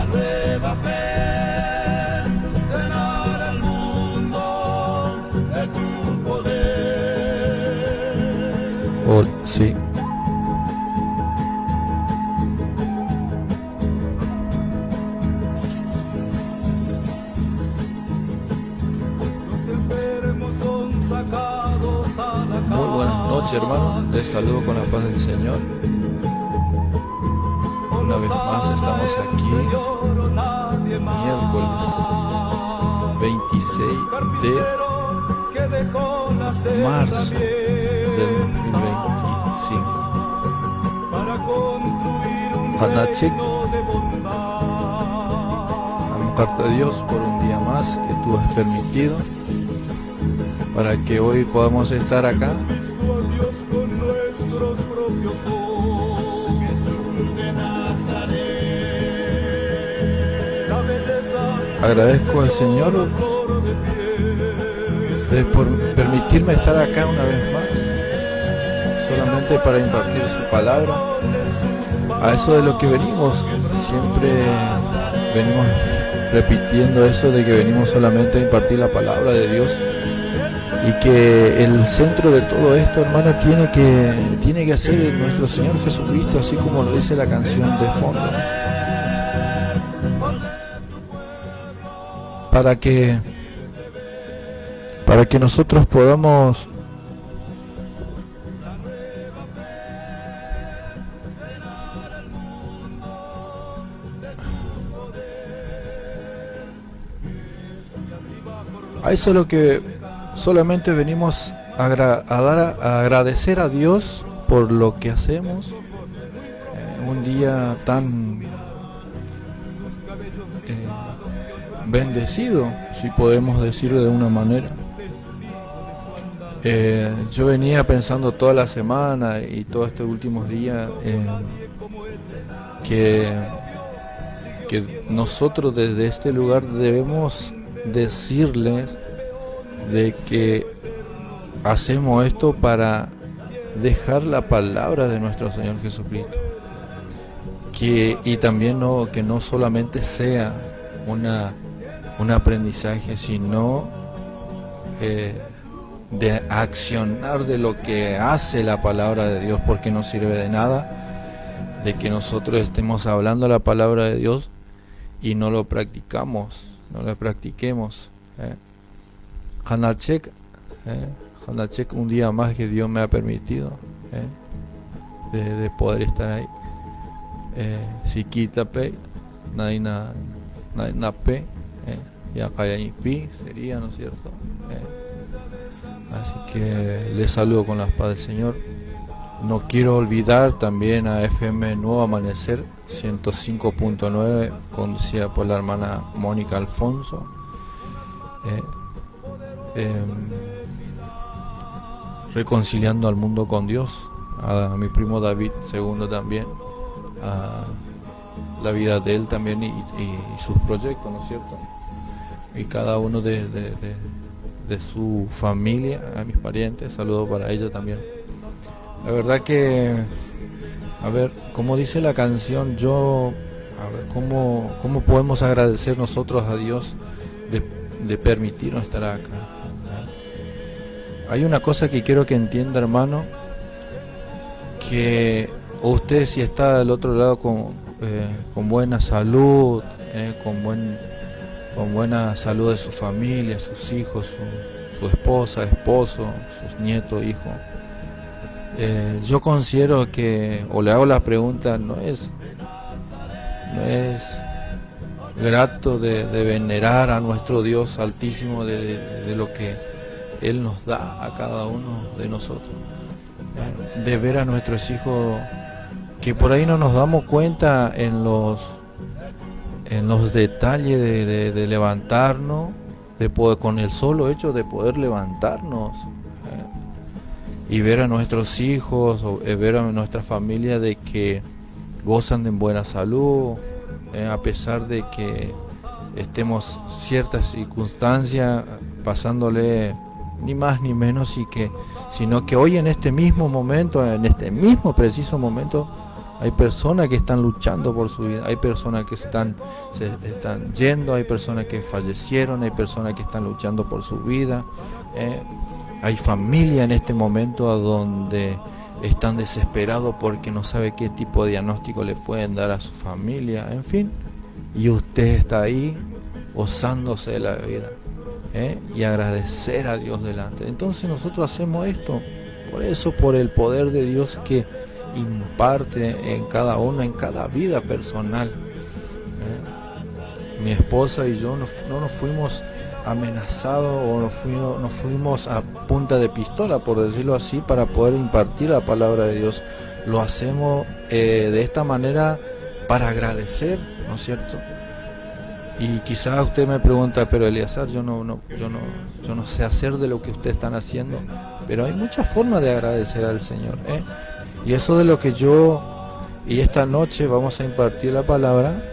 nueva fe, llenar al mundo de tu poder. Oh, sí. Muy buenas noches, hermano. Les saludo con la paz del Señor. Una vez más estamos aquí, miércoles 26 de marzo del 2025. Hanachek, amarte a Dios por un día más que tú has permitido, para que hoy podamos estar acá. Agradezco al Señor por permitirme estar acá una vez más, solamente para impartir su palabra. A eso de lo que venimos, siempre venimos repitiendo eso de que venimos solamente a impartir la palabra de Dios. Y que el centro de todo esto, hermano, tiene que ser nuestro Señor Jesucristo, así como lo dice la canción de fondo. Para que nosotros podamos a eso es lo que solamente venimos a agradecer a Dios por lo que hacemos. Un día tan bendecido, si podemos decirlo de una manera. Yo venía pensando toda la semana y todos estos últimos días que nosotros desde este lugar debemos decirles de que hacemos esto para dejar la palabra de nuestro Señor Jesucristo, y también que no solamente sea un aprendizaje, sino de accionar de lo que hace la palabra de Dios, porque no sirve de nada de que nosotros estemos hablando la palabra de Dios y no lo practicamos, no lo practiquemos. Hanachek, un día más que Dios me ha permitido de poder estar ahí. Si quita pe, naina pe, y acá hay pi, sería, ¿no es cierto? Así que les saludo con la paz del Señor. No quiero olvidar también a FM Nuevo Amanecer 105.9, conducida por la hermana Mónica Alfonso. Reconciliando al mundo con Dios, a mi primo David II también, a la vida de él también y sus proyectos, ¿no es cierto? Y cada uno de su familia, a mis parientes, saludos para ellos también. La verdad que, a ver, como dice la canción, ¿cómo podemos agradecer nosotros a Dios de permitirnos estar acá? Hay una cosa que quiero que entienda, hermano, que usted, si está del otro lado con buena salud, con buena salud de su familia, sus hijos, su esposa, esposo, sus nietos, hijos, yo considero que, o le hago la pregunta, no es grato de venerar a nuestro Dios altísimo de lo que Él nos da a cada uno de nosotros, de ver a nuestros hijos, que por ahí no nos damos cuenta en los detalles de levantarnos, con el solo hecho de poder levantarnos, y ver a nuestros hijos, o ver a nuestra familia de que gozan de buena salud, a pesar de que estemos ciertas circunstancias pasándole ni más ni menos, sino que hoy en este mismo momento, en este mismo preciso momento, Hay personas que están luchando por su vida, hay personas que se están yendo, hay personas que fallecieron, hay personas que están luchando por su vida. Hay familia en este momento a donde están desesperados porque no sabe qué tipo de diagnóstico le pueden dar a su familia, en fin. Y usted está ahí gozándose de la vida, y agradecer a Dios delante. Entonces nosotros hacemos esto, por eso, por el poder de Dios que imparte en cada uno, en cada vida personal. Mi esposa y yo no nos fuimos amenazados o no fuimos a punta de pistola, por decirlo así, para poder impartir la palabra de Dios. Lo hacemos de esta manera para agradecer, ¿no es cierto? Y quizás usted me pregunta, pero Eleazar, yo no sé hacer de lo que ustedes están haciendo, pero hay muchas formas de agradecer al Señor, y eso de lo que y esta noche vamos a impartir la palabra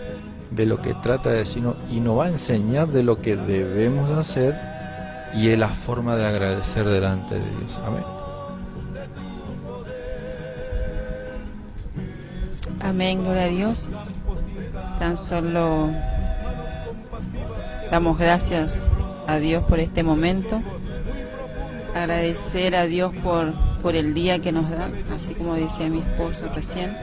de lo que trata de decirnos y nos va a enseñar de lo que debemos hacer y es la forma de agradecer delante de Dios. Amén. Amén, gloria a Dios. Tan solo damos gracias a Dios por este momento, agradecer a Dios por el día que nos da, así como decía mi esposo recién,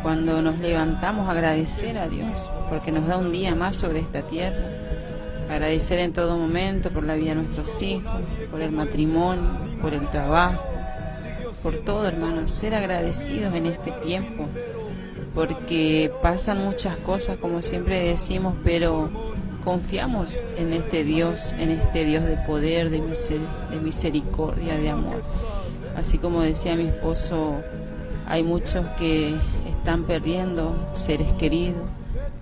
cuando nos levantamos, agradecer a Dios porque nos da un día más sobre esta tierra, agradecer en todo momento por la vida de nuestros hijos, por el matrimonio, por el trabajo, por todo, hermanos, ser agradecidos en este tiempo, porque pasan muchas cosas, como siempre decimos, pero confiamos en este Dios de poder, de misericordia, de amor. Así como decía mi esposo, hay muchos que están perdiendo seres queridos,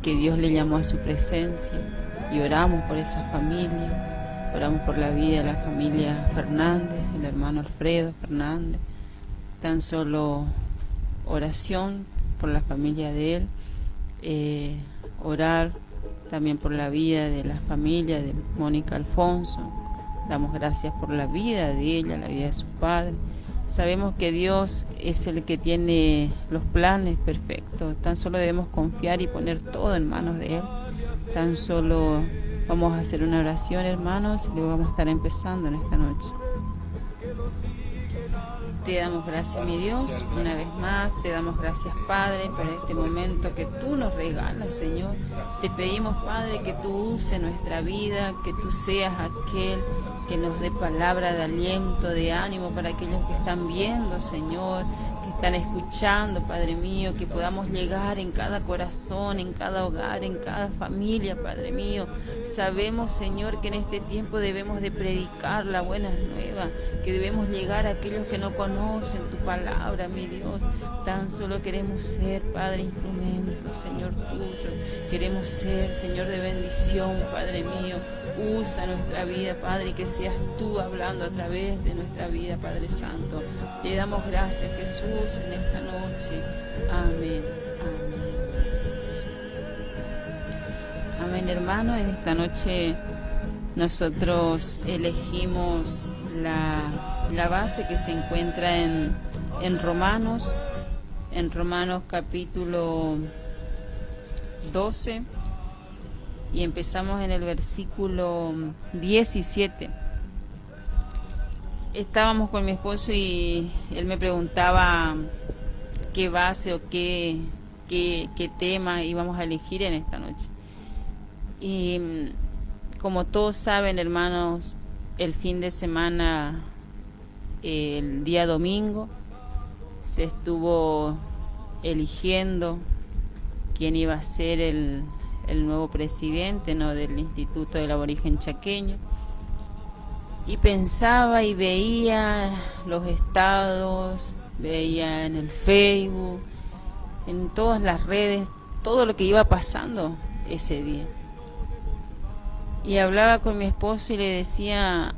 que Dios le llamó a su presencia, y oramos por esa familia, oramos por la vida de la familia Fernández, el hermano Alfredo Fernández, tan solo oración por la familia de él, orar también por la vida de la familia de Mónica Alfonso. Damos gracias por la vida de ella, la vida de su padre. Sabemos que Dios es el que tiene los planes perfectos, tan solo debemos confiar y poner todo en manos de Él. Tan solo vamos a hacer una oración, hermanos, y luego vamos a estar empezando en esta noche. Te damos gracias, mi Dios, una vez más. Te damos gracias, Padre, por este momento que tú nos regalas, Señor. Te pedimos, Padre, que tú uses nuestra vida, que tú seas aquel que nos dé palabra de aliento, de ánimo para aquellos que están viendo, Señor, que están escuchando, Padre mío, que podamos llegar en cada corazón, en cada hogar, en cada familia, Padre mío. Sabemos, Señor, que en este tiempo debemos de predicar la buena nueva, que debemos llegar a aquellos que no conocen tu palabra, mi Dios. Tan solo queremos ser, Padre, instrumentos, Señor, tuyo. Queremos ser, Señor, de bendición, Padre mío. Usa nuestra vida, Padre, y que seas tú hablando a través de nuestra vida, Padre Santo. Te damos gracias, Jesús, en esta noche. Amén. Amén. Amén, hermano. En esta noche nosotros elegimos la base que se encuentra en Romanos capítulo 12, y empezamos en el versículo 17. Estábamos con mi esposo y él me preguntaba qué base o qué tema íbamos a elegir en esta noche. Y como todos saben, hermanos, el fin de semana, el día domingo, se estuvo eligiendo quién iba a ser el nuevo presidente, ¿no?, del Instituto del Aborigen Chaqueño. Y pensaba y veía los estados, veía en el Facebook, en todas las redes, todo lo que iba pasando ese día. Y hablaba con mi esposo y le decía,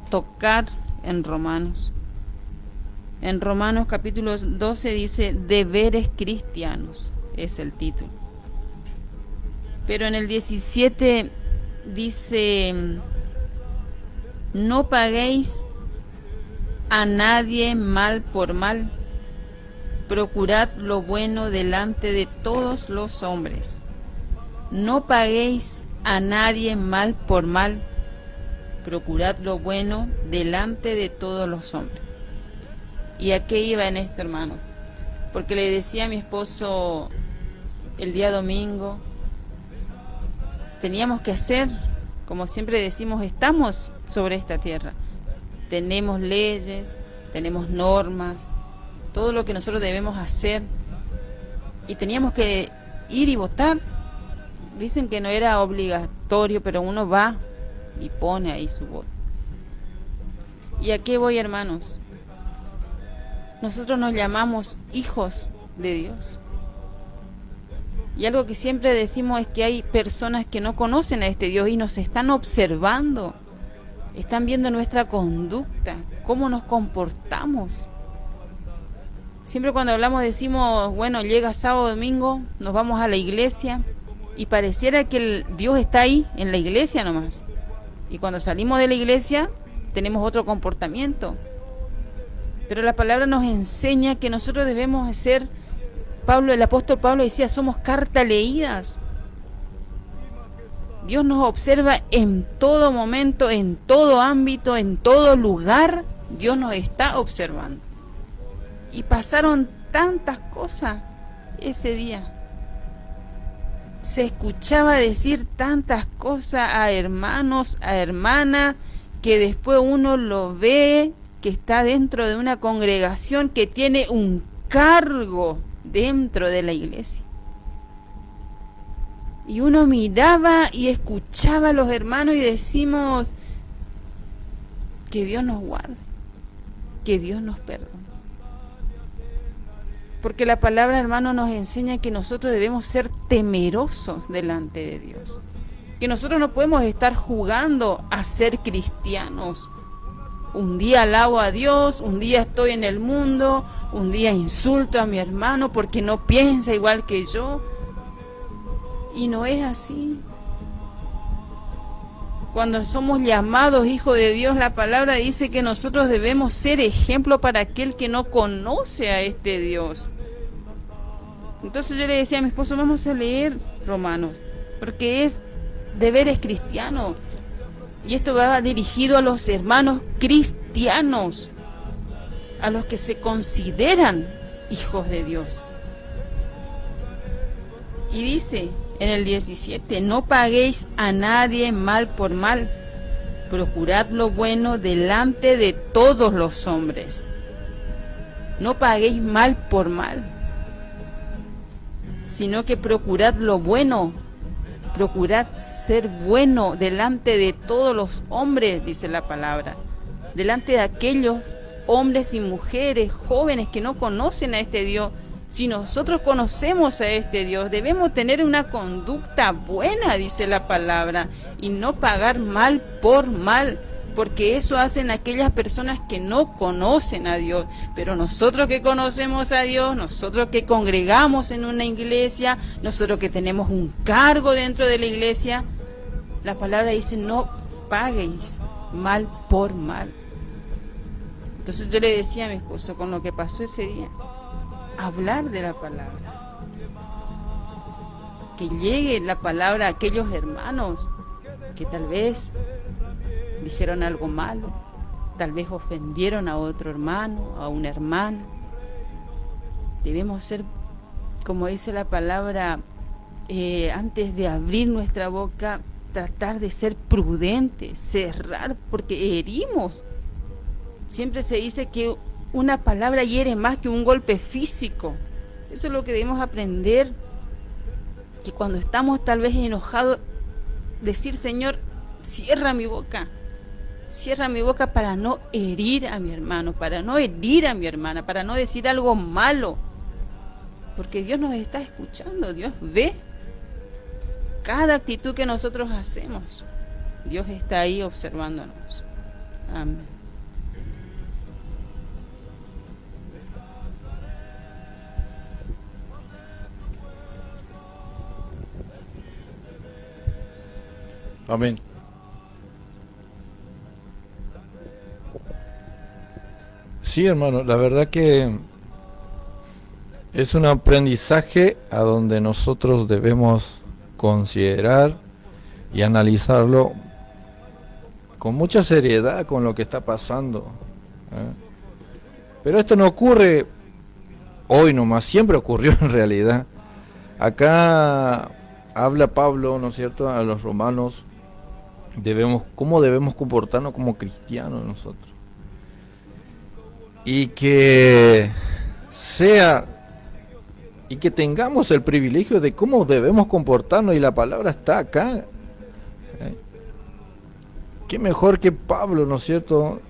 tocar en Romanos. En Romanos capítulo 12 dice, deberes cristianos, es el título. Pero en el 17 dice, no paguéis a nadie mal por mal, procurad lo bueno delante de todos los hombres. No paguéis a nadie mal por mal. Procurad lo bueno delante de todos los hombres. ¿Y a qué iba en esto, hermano? Porque le decía a mi esposo el día domingo, teníamos que hacer, como siempre decimos, estamos sobre esta tierra. Tenemos leyes, tenemos normas, todo lo que nosotros debemos hacer. Y teníamos que ir y votar. Dicen que no era obligatorio, pero uno va y pone ahí su voto. ¿Y a qué voy, hermanos? Nosotros nos llamamos hijos de Dios. Y algo que siempre decimos es que hay personas que no conocen a este Dios y nos están observando. Están viendo nuestra conducta, cómo nos comportamos. Siempre cuando hablamos decimos, bueno, llega sábado, domingo, nos vamos a la iglesia y pareciera que el Dios está ahí, en la iglesia nomás. Y cuando salimos de la iglesia tenemos otro comportamiento. Pero la palabra nos enseña que nosotros debemos ser, el apóstol Pablo decía, somos cartas leídas. Dios nos observa en todo momento, en todo ámbito, en todo lugar. Dios nos está observando. Y pasaron tantas cosas ese día. Se escuchaba decir tantas cosas a hermanos, a hermanas, que después uno lo ve que está dentro de una congregación que tiene un cargo dentro de la iglesia. Y uno miraba y escuchaba a los hermanos y decimos, que Dios nos guarde, que Dios nos perdone. Porque la palabra, hermano, nos enseña que nosotros debemos ser temerosos delante de Dios. Que nosotros no podemos estar jugando a ser cristianos. Un día alabo a Dios, un día estoy en el mundo, un día insulto a mi hermano porque no piensa igual que yo. Y no es así. Cuando somos llamados hijos de Dios, la palabra dice que nosotros debemos ser ejemplo para aquel que no conoce a este Dios. Entonces yo le decía a mi esposo, vamos a leer Romanos, porque es deberes cristianos. Y esto va dirigido a los hermanos cristianos, a los que se consideran hijos de Dios. Y dice en el 17, no paguéis a nadie mal por mal, procurad lo bueno delante de todos los hombres. No paguéis mal por mal, sino que procurad lo bueno. Procurad ser bueno delante de todos los hombres, dice la palabra. Delante de aquellos hombres y mujeres, jóvenes que no conocen a este Dios. Si nosotros conocemos a este Dios, debemos tener una conducta buena, dice la palabra, y no pagar mal por mal, porque eso hacen aquellas personas que no conocen a Dios. Pero nosotros que conocemos a Dios, nosotros que congregamos en una iglesia, nosotros que tenemos un cargo dentro de la iglesia, la palabra dice, no paguéis mal por mal. Entonces yo le decía a mi esposo, con lo que pasó ese día, hablar de la palabra, que llegue la palabra a aquellos hermanos que tal vez dijeron algo malo, tal vez ofendieron a otro hermano, a una hermana. Debemos ser, como dice la palabra, antes de abrir nuestra boca, tratar de ser prudentes, cerrar, porque herimos. Siempre se dice que una palabra hiere más que un golpe físico. Eso es lo que debemos aprender, que cuando estamos tal vez enojados, decir, Señor, cierra mi boca para no herir a mi hermano, para no herir a mi hermana, para no decir algo malo, porque Dios nos está escuchando, Dios ve cada actitud que nosotros hacemos. Dios está ahí observándonos. Amén. Amén. Sí, hermano, la verdad que Es un aprendizaje a donde nosotros debemos considerar y analizarlo con mucha seriedad con lo que está pasando, ¿eh? Pero esto no ocurre hoy nomás, siempre ocurrió en realidad. Acá habla Pablo, ¿no es cierto?, a los romanos, cómo debemos comportarnos como cristianos nosotros. Y que tengamos el privilegio de cómo debemos comportarnos, y la palabra está acá. Qué mejor que Pablo, ¿no es cierto?,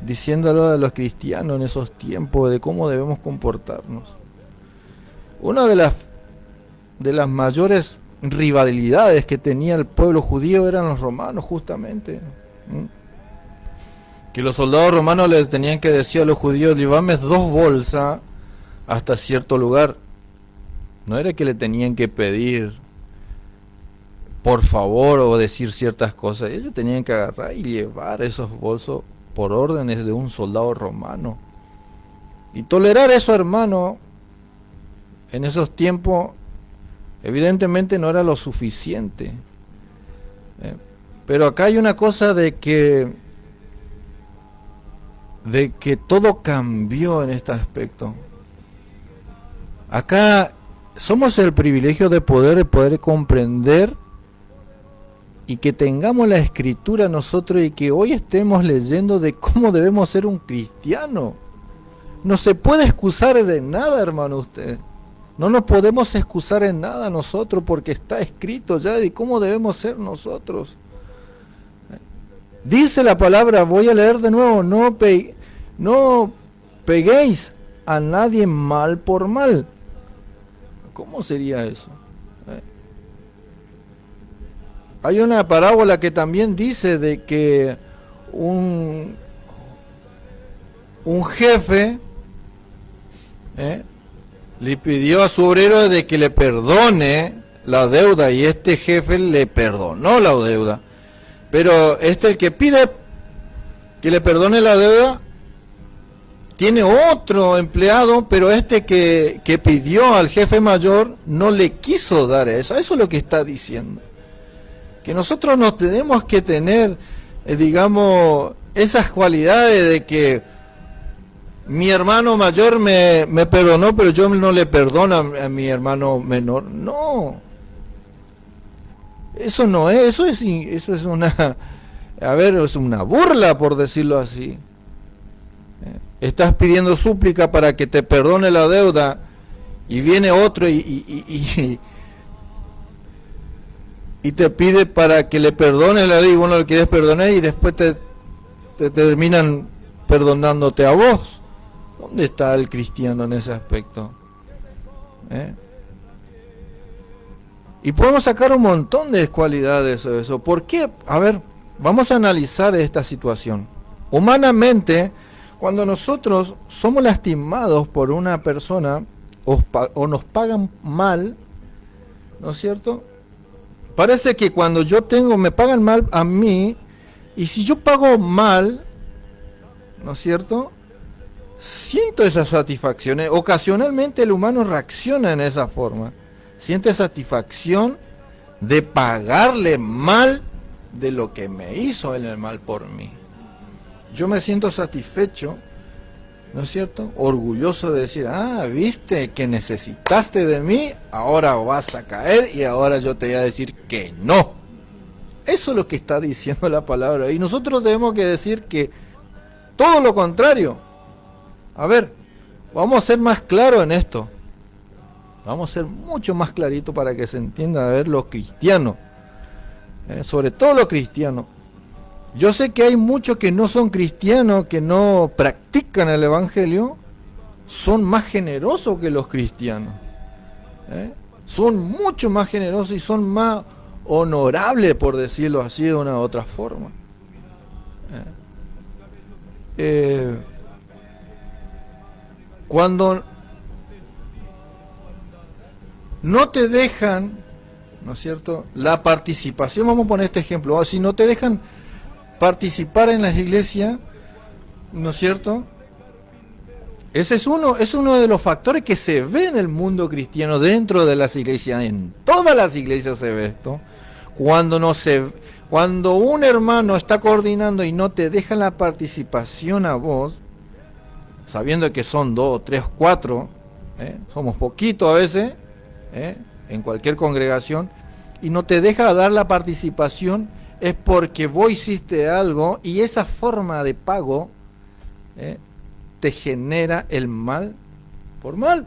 diciéndolo a los cristianos en esos tiempos de cómo debemos comportarnos. Una de las mayores rivalidades que tenía el pueblo judío eran los romanos, justamente. Que los soldados romanos les tenían que decir a los judíos: llevame 2 bolsas hasta cierto lugar. No era que le tenían que pedir por favor o decir ciertas cosas. Ellos tenían que agarrar y llevar esos bolsos por órdenes de un soldado romano. Y tolerar eso, hermano, en esos tiempos, evidentemente no era lo suficiente. Pero acá hay una cosa de que todo cambió en este aspecto. Acá somos el privilegio de poder comprender y que tengamos la escritura nosotros, y que hoy estemos leyendo de cómo debemos ser un cristiano. No se puede excusar de nada, hermano, usted. No nos podemos excusar en nada nosotros, porque está escrito ya de cómo debemos ser nosotros. Dice la palabra, voy a leer de nuevo: no peguéis a nadie mal por mal. ¿Cómo sería eso? Hay una parábola que también dice de que un jefe le pidió a su obrero de que le perdone la deuda, y este jefe le perdonó la deuda. Pero el que pide que le perdone la deuda tiene otro empleado, pero que pidió al jefe mayor no le quiso dar eso. Eso es lo que está diciendo. Que nosotros no tenemos que tener, digamos, esas cualidades de que mi hermano mayor me perdonó, pero yo no le perdono a mi hermano menor. No. Eso no es, eso es una, es una burla, por decirlo así. Estás pidiendo súplica para que te perdone la deuda, y viene otro y te pide para que le perdones la deuda, y vos no le quieres perdonar, y después te terminan perdonándote a vos. ¿Dónde está el cristiano en ese aspecto? Y podemos sacar un montón de cualidades de eso. ¿Por qué? A ver, vamos a analizar esta situación. Humanamente, cuando nosotros somos lastimados por una persona o nos pagan mal, ¿no es cierto? Parece que cuando me pagan mal a mí, y si yo pago mal, ¿no es cierto?, siento esa satisfacción. Ocasionalmente el humano reacciona en esa forma. Siente satisfacción de pagarle mal de lo que me hizo él el mal por mí. Yo me siento satisfecho, ¿no es cierto?, orgulloso de decir: viste que necesitaste de mí, ahora vas a caer y ahora yo te voy a decir que no. Eso es lo que está diciendo la palabra, y nosotros tenemos que decir que todo lo contrario. A ver, vamos a ser más claros en esto. Vamos a ser mucho más clarito para que se entienda, a ver, los cristianos, sobre todo los cristianos. Yo sé que hay muchos que no son cristianos, que no practican el evangelio, son más generosos que los cristianos. Son mucho más generosos y son más honorables, por decirlo así de una u otra forma. Cuando no te dejan, ¿no es cierto?, la participación, vamos a poner este ejemplo, si no te dejan participar en las iglesias, ¿no es cierto?, Ese es uno de los factores que se ve en el mundo cristiano, dentro de las iglesias. En todas las iglesias se ve esto. Cuando un hermano está coordinando y no te deja la participación a vos, sabiendo que son 2, 3, 4, somos poquitos a veces, en cualquier congregación, y no te deja dar la participación, es porque vos hiciste algo y esa forma de pago te genera el mal por mal.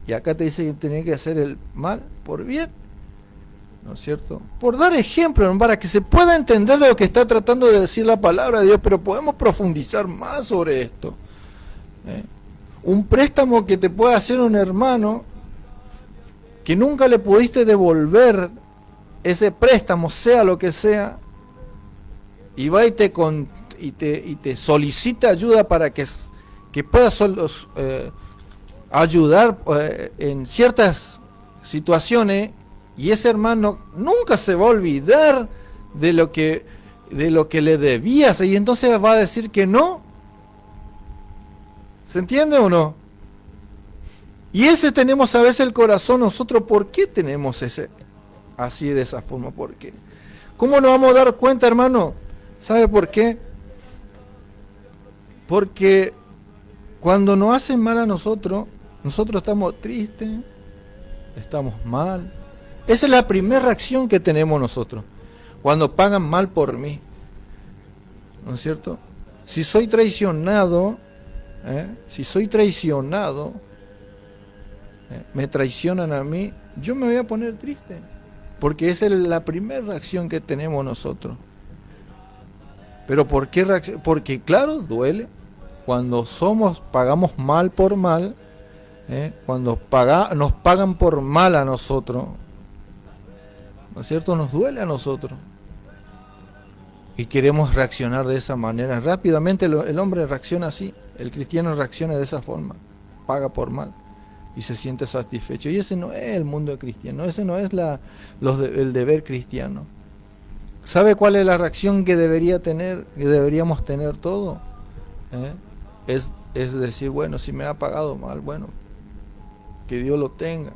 Y acá te dice que tenés que hacer el mal por bien, ¿no es cierto? Por dar ejemplo, para que se pueda entender de lo que está tratando de decir la palabra de Dios, pero podemos profundizar más sobre esto. Un préstamo que te puede hacer un hermano que nunca le pudiste devolver ese préstamo, sea lo que sea, y va y te solicita ayuda para que puedas ayudar en ciertas situaciones, y ese hermano nunca se va a olvidar de lo que le debías, y entonces va a decir que no. ¿Se entiende o no? Y ese tenemos a veces el corazón nosotros. ¿Por qué tenemos ese así, de esa forma? ¿Por qué? ¿Cómo nos vamos a dar cuenta, hermano? ¿Sabe por qué? Porque cuando nos hacen mal a nosotros estamos tristes, estamos mal. Esa es la primera reacción que tenemos nosotros, cuando pagan mal por mí, ¿no es cierto? Si soy traicionado, me traicionan a mí, yo me voy a poner triste, porque esa es la primera reacción que tenemos nosotros. ¿Pero por qué reacción? Porque claro, duele. Cuando pagamos mal por mal, cuando nos pagan por mal a nosotros, ¿no es cierto? Nos duele a nosotros. Y queremos reaccionar de esa manera. Rápidamente el hombre reacciona así, el cristiano reacciona de esa forma, paga por mal y se siente satisfecho. Y ese no es el mundo cristiano, ese no es el deber cristiano. ¿Sabe cuál es la reacción que deberíamos tener todos? Es decir, bueno, si me ha pagado mal, bueno, que Dios lo tenga.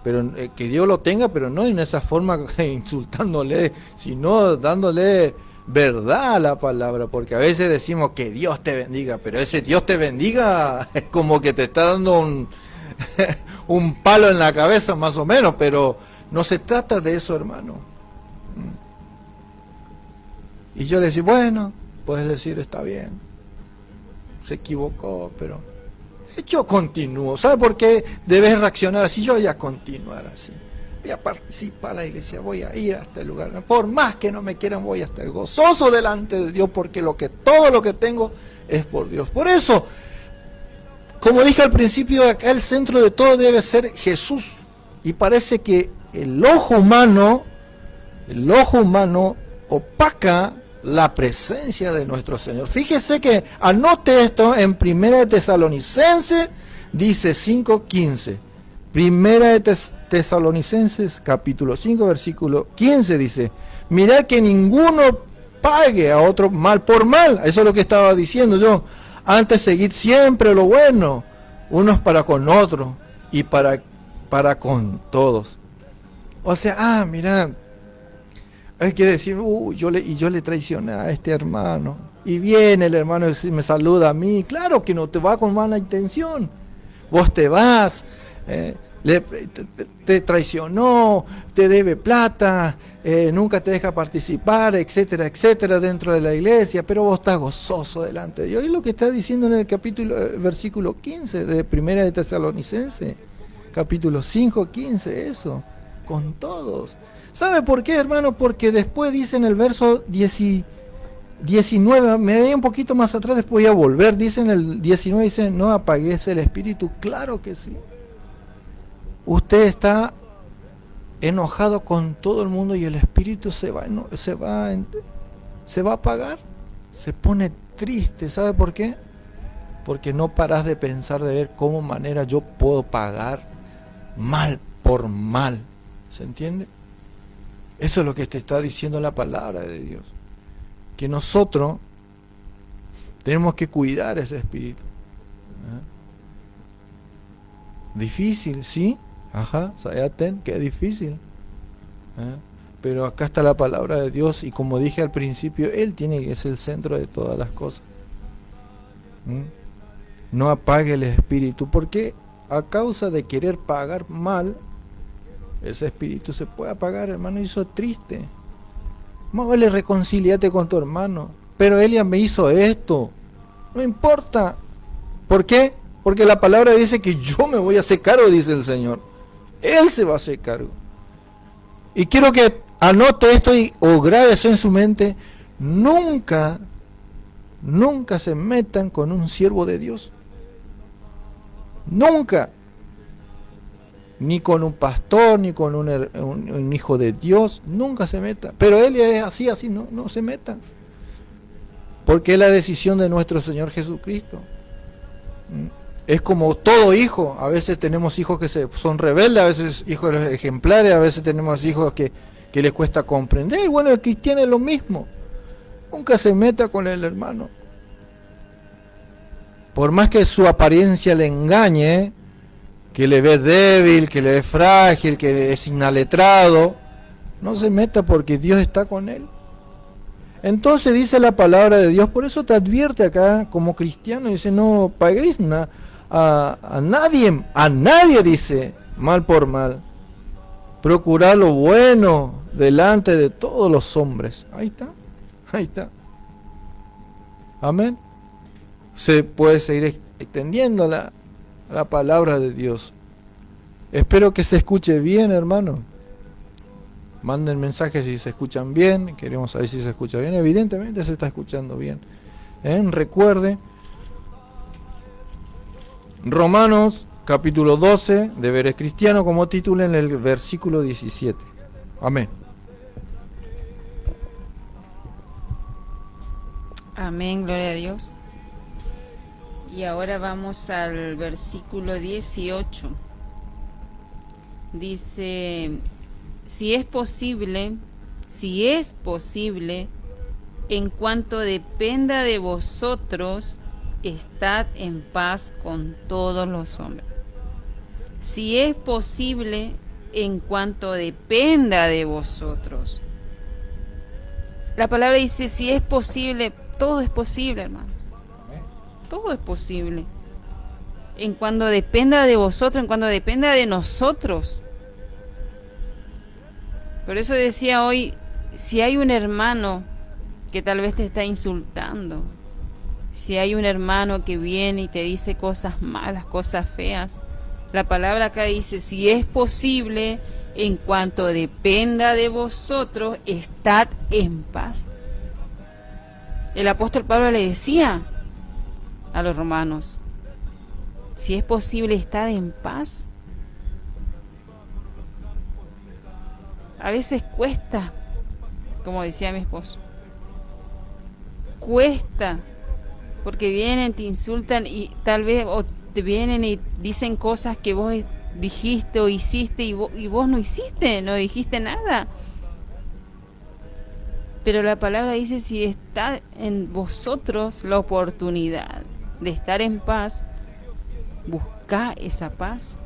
Pero que Dios lo tenga, pero no en esa forma insultándole, sino dándole verdad a la palabra, porque a veces decimos que Dios te bendiga, pero ese Dios te bendiga es como que te está dando un palo en la cabeza más o menos, pero no se trata de eso, hermano. Y yo le decía, bueno, puedes decir, está bien, se equivocó, pero yo continúo. ¿Sabe por qué debes reaccionar así? Yo voy a continuar así, voy a participar a la iglesia, voy a ir hasta el lugar, por más que no me quieran, voy a estar gozoso delante de Dios, porque todo lo que tengo es por Dios. Por eso, como dije al principio, acá el centro de todo debe ser Jesús, y parece que el ojo humano opaca la presencia de nuestro Señor. Fíjese que anote esto en 1 Tesalonicenses, dice 5:15. 1 Tesalonicenses capítulo 5 versículo 15 dice: mirad que ninguno pague a otro mal por mal. Eso es lo que estaba diciendo yo. Antes seguid siempre lo bueno, unos para con otros y para con todos. O sea, mirad, hay que decir, yo le traicioné a este hermano, y viene el hermano y me saluda a mí. Claro que no te va con mala intención, vos te vas, te traicionó, te debe plata, nunca te deja participar, etcétera, etcétera, dentro de la iglesia, pero vos estás gozoso delante de Dios. Y lo que está diciendo en el versículo 15 de 1 Tesalonicenses, capítulo 5, 15, eso, con todos. ¿Sabe por qué, hermano? Porque después dice en el verso 19, me voy un poquito más atrás, después voy a volver, dice en el 19, dice, no apagues el espíritu. Claro que sí. Usted está enojado con todo el mundo y el espíritu se va a apagar, se pone triste. ¿Sabe por qué? Porque no paras de pensar, de ver cómo manera yo puedo pagar mal por mal. ¿Se entiende? Eso es lo que te está diciendo la palabra de Dios, que nosotros tenemos que cuidar ese espíritu. Difícil, ¿sí? Ajá, sayaten, que es difícil. Pero acá está la palabra de Dios y como dije al principio, Él tiene que ser el centro de todas las cosas. No apague el espíritu, porque a causa de querer pagar mal, ese espíritu se puede apagar, hermano, y eso es triste. Más vale reconciliate con tu hermano, pero él ya me hizo esto, no importa. ¿Por qué? Porque la palabra dice que yo me voy a hacer cargo, dice el Señor. Él se va a hacer cargo. Y quiero que anote esto o grabe eso en su mente. Nunca se metan con un siervo de Dios. Nunca. Ni con un pastor, ni con un hijo de Dios. Nunca se meta. Pero él es así, no se meta. Porque es la decisión de nuestro Señor Jesucristo. Es como todo hijo. A veces tenemos hijos que son rebeldes, a veces hijos ejemplares, a veces tenemos hijos que les cuesta comprender. Bueno, el cristiano es lo mismo. Nunca se meta con el hermano. Por más que su apariencia le engañe, que le ve débil, que le ve frágil, que es inaletrado, no se meta porque Dios está con él. Entonces dice la palabra de Dios, por eso te advierte acá como cristiano, dice, no paguéis a nadie dice, mal por mal. Procurad lo bueno delante de todos los hombres. Ahí está. Amén. Se puede seguir extendiendo la palabra de Dios. Espero que se escuche bien, hermano. Manden mensajes si se escuchan bien. Queremos saber si se escucha bien. Evidentemente se está escuchando bien. Recuerde, Romanos capítulo 12, deberes cristianos, como título en el versículo 17. Amén. Amén, gloria a Dios. Y ahora vamos al versículo 18. Dice, si es posible, en cuanto dependa de vosotros, estad en paz con todos los hombres. Si es posible, en cuanto dependa de vosotros. La palabra dice, si es posible, todo es posible, hermanos. Todo es posible. En cuanto dependa de vosotros, en cuanto dependa de nosotros. Por eso decía hoy, si hay un hermano que tal vez te está insultando, si hay un hermano que viene y te dice cosas malas, cosas feas, la palabra acá dice, si es posible, en cuanto dependa de vosotros, estad en paz. El apóstol Pablo le decía a los romanos, si es posible, estad en paz. A veces cuesta, como decía mi esposo, cuesta, porque vienen, te insultan y tal vez o te vienen y dicen cosas que vos dijiste o hiciste y vos no hiciste, no dijiste nada. Pero la palabra dice, si está en vosotros la oportunidad de estar en paz, busca esa paz,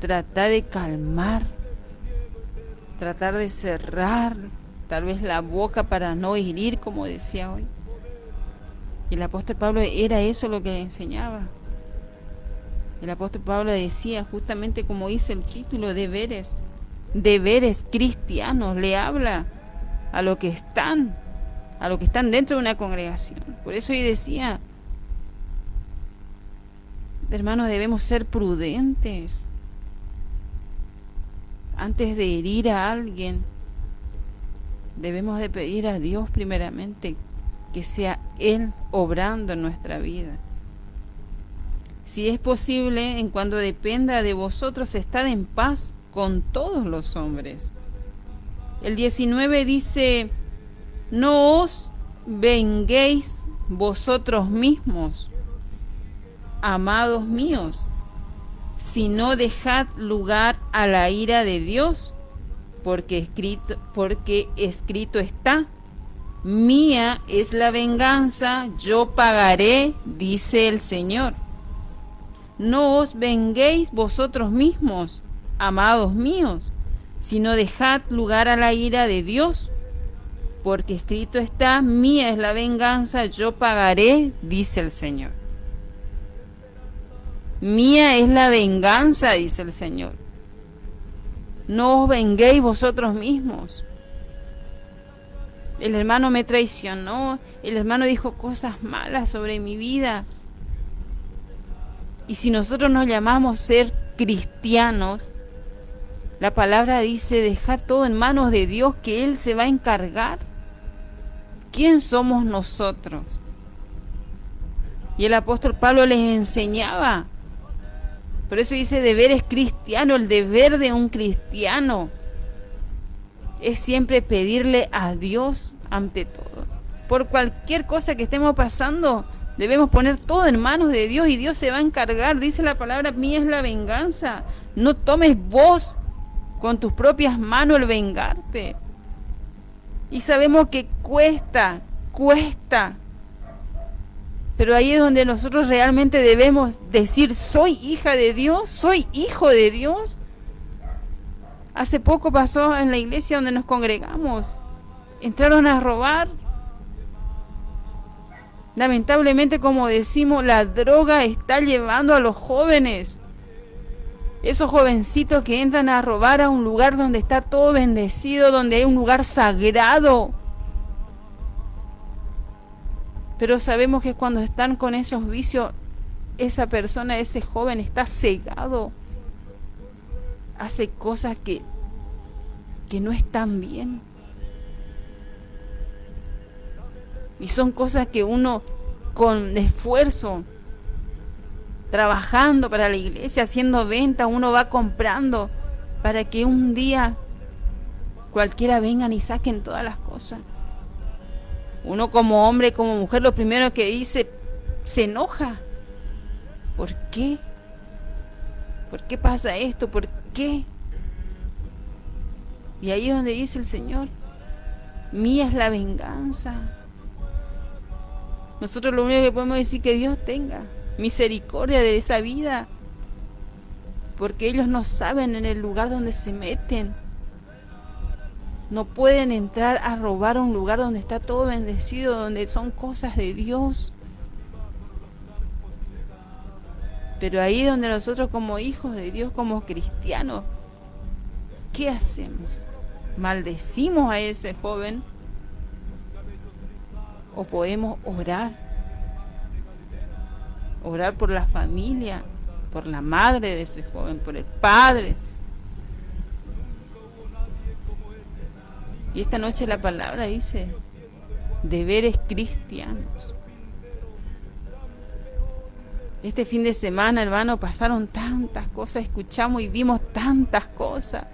trata de calmar, tratar de cerrar tal vez la boca para no herir, como decía hoy. Y el apóstol Pablo era eso lo que le enseñaba. El apóstol Pablo decía, justamente como dice el título, deberes cristianos, le habla a los que están dentro de una congregación. Por eso yo decía, hermanos, debemos ser prudentes antes de herir a alguien. Debemos de pedir a Dios primeramente que sea Él obrando en nuestra vida. Si es posible, en cuanto dependa de vosotros, estad en paz con todos los hombres. El 19 dice, no os venguéis vosotros mismos, amados míos, sino dejad lugar a la ira de Dios, porque escrito está, mía es la venganza, yo pagaré, dice el Señor. no os venguéis vosotros mismos, amados míos, sino dejad lugar a la ira de Dios, porque escrito está, mía es la venganza, yo pagaré, dice el Señor. Mía es la venganza, dice el Señor. No os venguéis vosotros mismos. El hermano me traicionó, el hermano dijo cosas malas sobre mi vida. Y si nosotros nos llamamos ser cristianos, la palabra dice, dejar todo en manos de Dios, que Él se va a encargar. ¿Quién somos nosotros? Y el apóstol Pablo les enseñaba. Por eso dice, deber es cristiano, el deber de un cristiano es siempre pedirle a Dios ante todo. Por cualquier cosa que estemos pasando, debemos poner todo en manos de Dios y Dios se va a encargar. Dice la palabra, mía es la venganza. No tomes vos con tus propias manos el vengarte. Y sabemos que cuesta. Pero ahí es donde nosotros realmente debemos decir, soy hija de Dios, soy hijo de Dios. Hace poco pasó en la iglesia donde nos congregamos. Entraron a robar. Lamentablemente, como decimos, la droga está llevando a los jóvenes. Esos jovencitos que entran a robar a un lugar donde está todo bendecido, donde hay un lugar sagrado. Pero sabemos que cuando están con esos vicios, esa persona, ese joven está cegado. Hace cosas que no están bien. Y son cosas que uno con esfuerzo, trabajando para la iglesia, haciendo venta, uno va comprando para que un día cualquiera vengan y saquen todas las cosas. Uno como hombre, como mujer, lo primero que dice, se enoja. ¿Por qué? ¿Por qué pasa esto? ¿Por qué? Y ahí es donde dice el Señor, mía es la venganza. Nosotros lo único que podemos decir que Dios tenga misericordia de esa vida, porque ellos no saben en el lugar donde se meten. No pueden entrar a robar a un lugar donde está todo bendecido, donde son cosas de Dios. Pero ahí donde nosotros como hijos de Dios, como cristianos, ¿qué hacemos? ¿Maldecimos a ese joven? ¿O podemos orar? Orar por la familia, por la madre de ese joven, por el padre. Y esta noche la palabra dice, deberes cristianos. Este fin de semana, hermano, pasaron tantas cosas, escuchamos y vimos tantas cosas,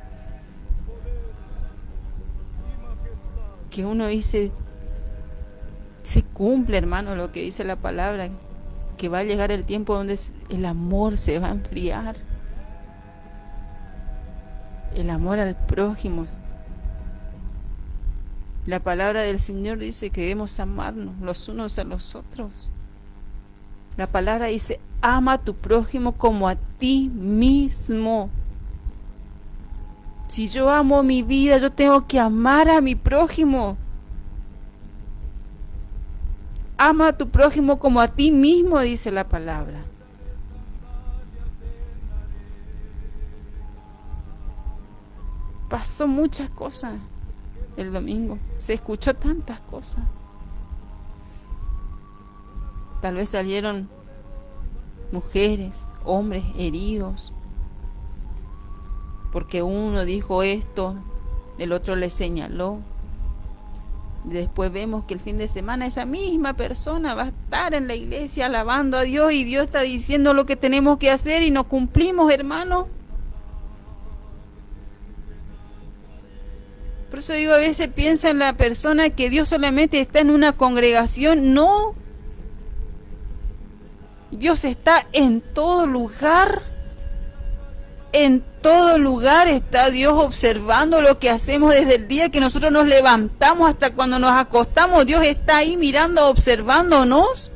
que uno dice, se cumple, hermano, lo que dice la palabra, que va a llegar el tiempo donde el amor se va a enfriar. El amor al prójimo. La palabra del Señor dice que debemos amarnos los unos a los otros. La palabra dice, ama a tu prójimo como a ti mismo. Si yo amo mi vida, yo tengo que amar a mi prójimo. Ama a tu prójimo como a ti mismo, dice la palabra. Pasó muchas cosas el domingo. Se escuchó tantas cosas. Tal vez salieron mujeres, hombres heridos, porque uno dijo esto, el otro le señaló. Después vemos que el fin de semana esa misma persona va a estar en la iglesia alabando a Dios y Dios está diciendo lo que tenemos que hacer y no cumplimos, hermano. Por eso digo, a veces piensa en la persona que Dios solamente está en una congregación. No. Dios está en todo lugar. En todo lugar está Dios observando lo que hacemos desde el día que nosotros nos levantamos hasta cuando nos acostamos. Dios está ahí mirando, observándonos.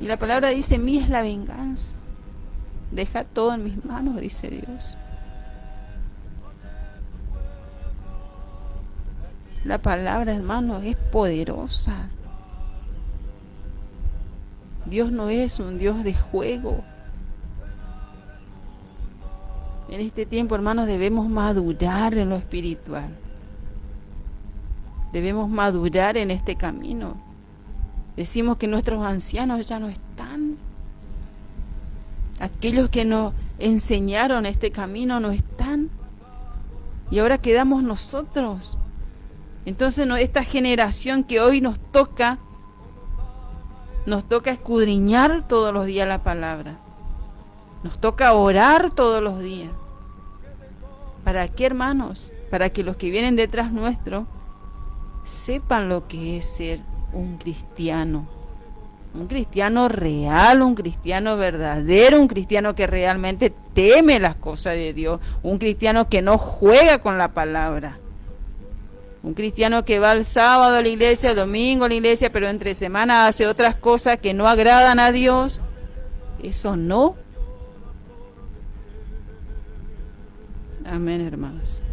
Y la palabra dice, mía es la venganza. Deja todo en mis manos, dice Dios. La palabra, hermano, es poderosa. Dios no es un Dios de juego. En este tiempo, hermanos, debemos madurar en lo espiritual. Debemos madurar en este camino. Decimos que nuestros ancianos ya no están. Aquellos que nos enseñaron este camino no están. Y ahora quedamos nosotros. Entonces, esta generación que hoy nos toca escudriñar todos los días la palabra. Nos toca orar todos los días. ¿Para qué, hermanos? Para que los que vienen detrás nuestro sepan lo que es ser un cristiano real, un cristiano verdadero, un cristiano que realmente teme las cosas de Dios, un cristiano que no juega con la palabra, un cristiano que va el sábado a la iglesia, el domingo a la iglesia, pero entre semana hace otras cosas que no agradan a Dios. Eso no. Amén, hermanos.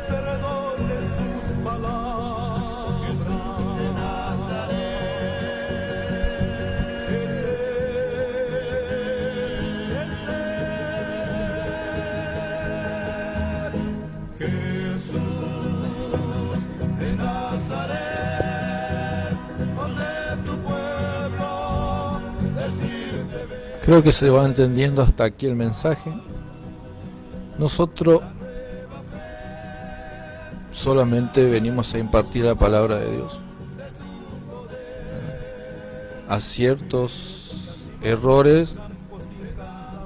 Perdón de sus palabras. Jesús de Nazaret. Jesús de Nazaret. Oye tu pueblo decirte. Creo que se va entendiendo hasta aquí el mensaje. Nosotros solamente venimos a impartir la palabra de Dios. Aciertos, errores,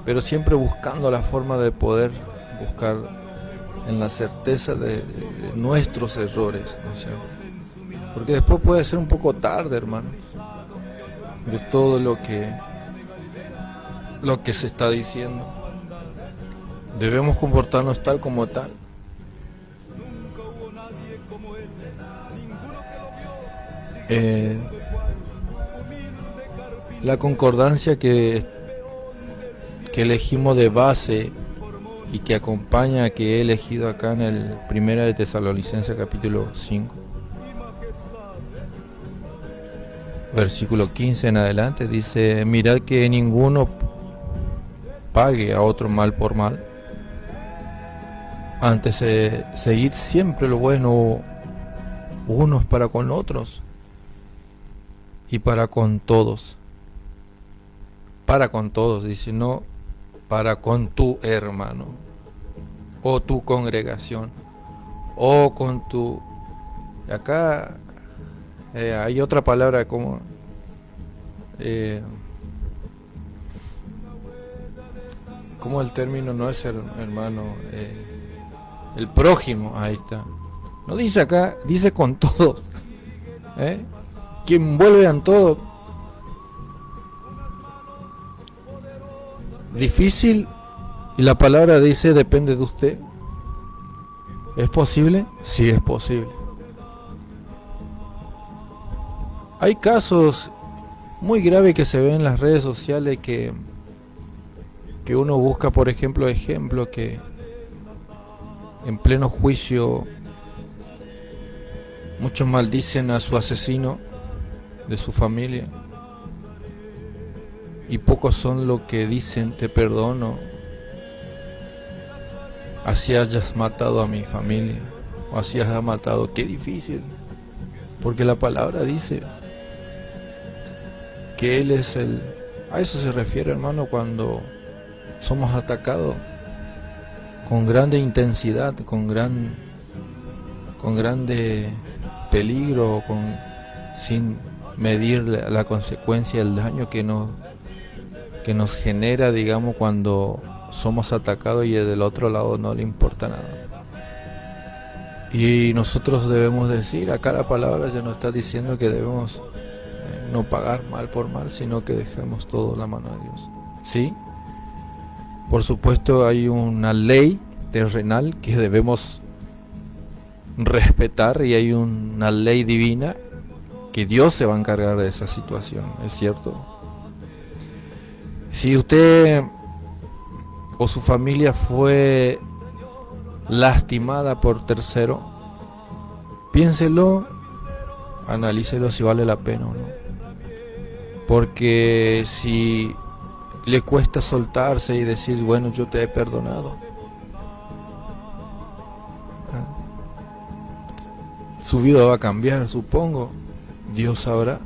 pero siempre buscando la forma de poder buscar en la certeza de nuestros errores, ¿no es cierto? Porque después puede ser un poco tarde, hermanos, de todo lo que se está diciendo. Debemos comportarnos tal como tal. La concordancia que elegimos de base y que acompaña, que he elegido acá en el 1 de Tesalonicenses capítulo 5, versículo 15 en adelante, dice: mirad que ninguno pague a otro mal por mal, antes seguid siempre lo bueno unos para con otros y para con todos, dice, no para con tu hermano o tu congregación o con tu... Acá hay otra palabra como como el término no es hermano, el prójimo, ahí está. No dice acá, dice con todos, que envuelven todo. Difícil, y la palabra dice depende de usted. ¿Es posible? Sí, es posible. Hay casos muy graves que se ven en las redes sociales que uno busca, por ejemplo, que en pleno juicio muchos maldicen a su asesino de su familia y pocos son los que dicen te perdono, así hayas matado a mi familia o así hayas matado. Qué difícil, porque la palabra dice que Él es el... A eso se refiere, hermano, cuando somos atacados con grande intensidad, con grande peligro, sin medir la consecuencia, el daño que nos genera, digamos, cuando somos atacados y del otro lado no le importa nada. Y nosotros debemos decir, acá la palabra ya nos está diciendo que debemos no pagar mal por mal, sino que dejemos todo en la mano de Dios. ¿Sí? Por supuesto hay una ley terrenal que debemos respetar y hay una ley divina que Dios se va a encargar de esa situación, ¿es cierto? Si usted o su familia fue lastimada por tercero, piénselo, analícelo si vale la pena o no. Porque si le cuesta soltarse y decir, bueno, yo te he perdonado, su vida va a cambiar, supongo. Dios sabrá.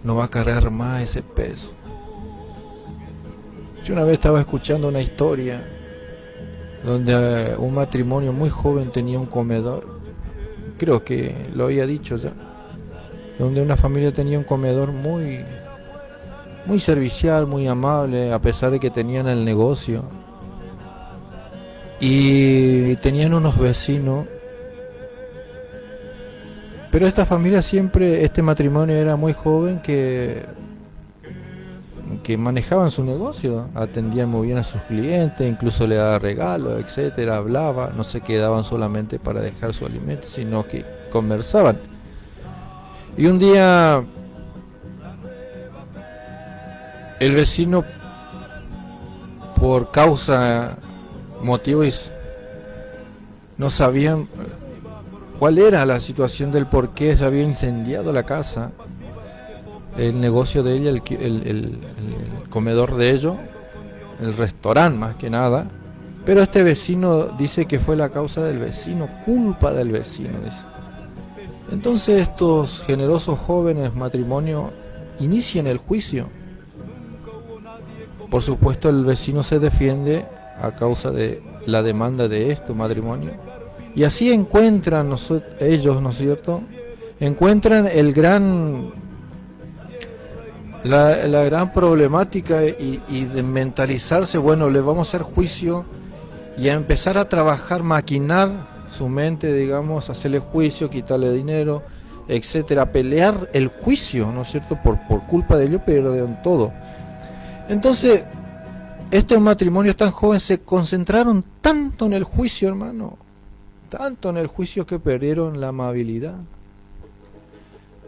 No va a cargar más ese peso. Yo una vez estaba escuchando una historia donde un matrimonio muy joven tenía un comedor. Creo que lo había dicho ya. Donde una familia tenía un comedor muy servicial, muy amable, a pesar de que tenían el negocio. Y tenían unos vecinos. Pero esta familia siempre, este matrimonio era muy joven que manejaban su negocio, atendían muy bien a sus clientes, incluso le daban regalos, etcétera, hablaba, no se quedaban solamente para dejar su alimento, sino que conversaban. Y un día el vecino, por motivos, no sabían cuál era la situación del por qué se había incendiado la casa, el negocio de ella, el comedor de ellos, el restaurante más que nada. Pero este vecino dice que fue la causa del vecino, culpa del vecino, dice. Entonces estos generosos jóvenes matrimonios inician el juicio. Por supuesto el vecino se defiende a causa de la demanda de estos matrimonios. Y así encuentran ellos, ¿no es cierto? Encuentran la gran problemática y de mentalizarse, bueno, le vamos a hacer juicio y a empezar a trabajar, maquinar su mente, digamos, hacerle juicio, quitarle dinero, etcétera, pelear el juicio, ¿no es cierto? Por culpa de ellos perdieron todo. Entonces, estos matrimonios tan jóvenes se concentraron tanto en el juicio, hermano, tanto en el juicio que perdieron la amabilidad,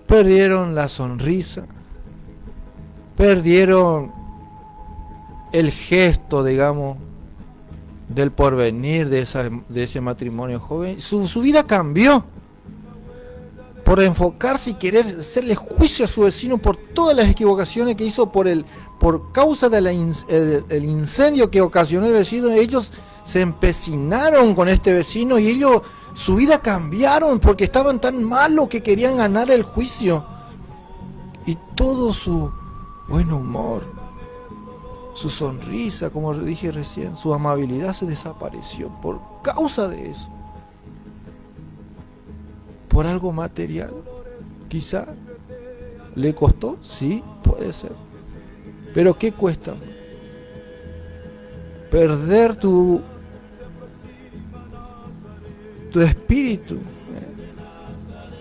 perdieron la sonrisa, perdieron el gesto, digamos, del porvenir de ese matrimonio joven. Su vida cambió por enfocarse y querer hacerle juicio a su vecino por todas las equivocaciones que hizo, por causa del incendio que ocasionó el vecino. Ellos se empecinaron con este vecino y su vida cambiaron porque estaban tan malos que querían ganar el juicio. Y todo su buen humor, su sonrisa, como dije recién, su amabilidad se desapareció por causa de eso. Por algo material, quizá le costó, sí, puede ser. Pero ¿qué cuesta? Perder tu espíritu,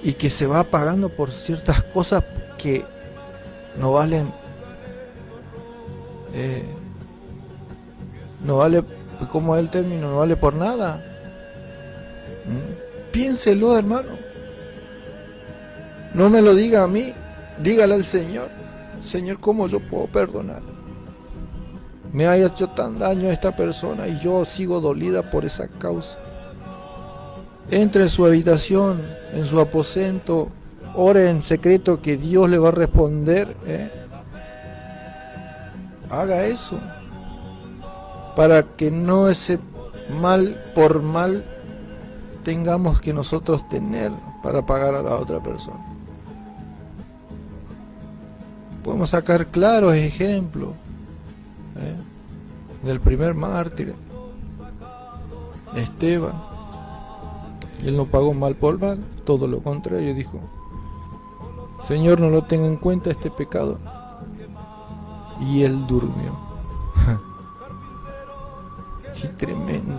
y que se va apagando por ciertas cosas que no valen, no vale, como es el término, no vale por nada. Piénselo, hermano. No me lo diga a mí, dígale al Señor. Señor, ¿cómo yo puedo perdonar? Me ha hecho tan daño a esta persona y yo sigo dolida por esa causa. Entre en su habitación, en su aposento, ore en secreto que Dios le va a responder. Haga eso, para que no ese mal por mal tengamos que nosotros tener para pagar a la otra persona. Podemos sacar claros ejemplos del primer mártir, Esteban. Él no pagó mal por mal, todo lo contrario, dijo: Señor, no lo tenga en cuenta este pecado. Y él durmió. Qué tremendo.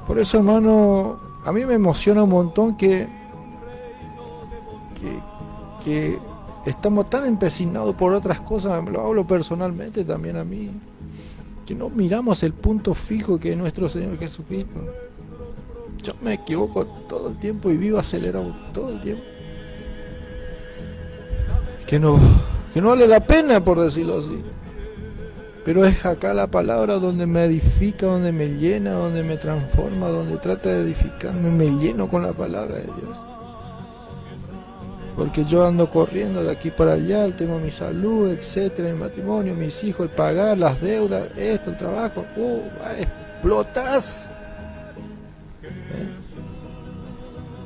Por eso, hermano, a mí me emociona un montón que estamos tan empecinados por otras cosas. Lo hablo personalmente también a mí, que no miramos el punto fijo que es nuestro Señor Jesucristo. Yo me equivoco todo el tiempo y vivo acelerado todo el tiempo. Que no vale la pena, por decirlo así. Pero es acá la palabra donde me edifica, donde me llena, donde me transforma, donde trata de edificarme. Me lleno con la palabra de Dios. Porque yo ando corriendo de aquí para allá, el tema de mi salud, etcétera, mi matrimonio, mis hijos, el pagar, las deudas, esto, el trabajo. ¡Explotas!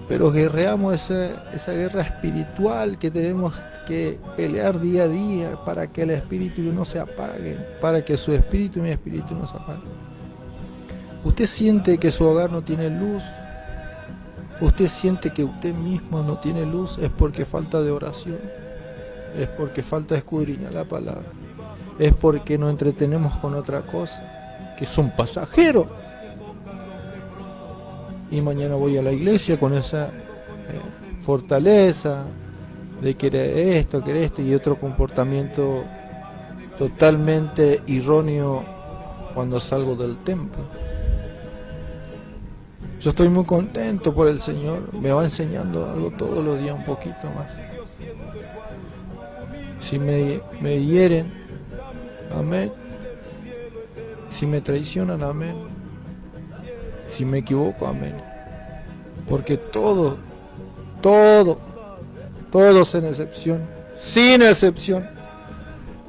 Pero guerreamos esa guerra espiritual que tenemos que pelear día a día para que el espíritu no se apague, para que su espíritu y mi espíritu no se apaguen. ¿Usted siente que su hogar no tiene luz? ¿Usted siente que usted mismo no tiene luz? Es porque falta de oración, es porque falta escudriñar la palabra, es porque nos entretenemos con otra cosa, que son pasajeros. Y mañana voy a la iglesia con esa fortaleza de querer esto y otro comportamiento totalmente erróneo cuando salgo del templo. Yo estoy muy contento por el Señor, me va enseñando algo todos los días un poquito más. Si me hieren, amén. Si me traicionan, amén. Si me equivoco, amén. Porque todos sin excepción,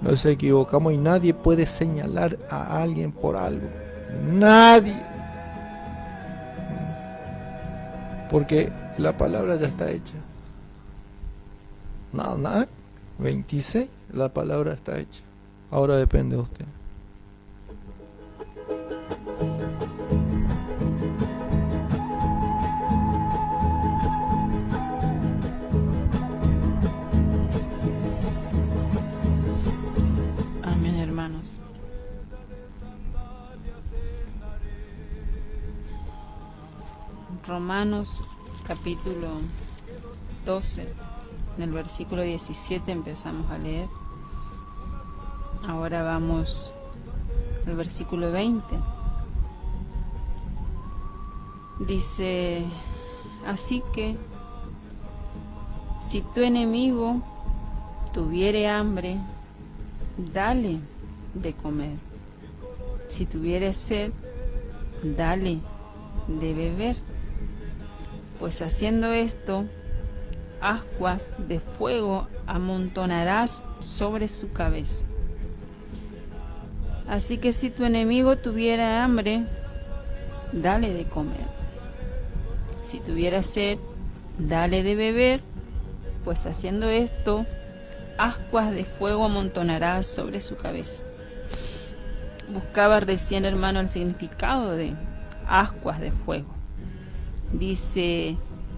nos equivocamos y nadie puede señalar a alguien por algo. Nadie. Porque la palabra ya está hecha. Nada, 26, la palabra está hecha. Ahora depende de usted. Amén, hermanos. Romanos capítulo 12, en el versículo 17 empezamos a leer. Ahora vamos al versículo 20. Dice, así que si tu enemigo tuviere hambre, dale de comer. Si tuviere sed, dale de beber. Pues haciendo esto, ascuas de fuego amontonarás sobre su cabeza. Así que si tu enemigo tuviera hambre, dale de comer. Si tuviera sed, dale de beber, pues haciendo esto, ascuas de fuego amontonarás sobre su cabeza. Buscaba recién, hermano, el significado de ascuas de fuego. Dice,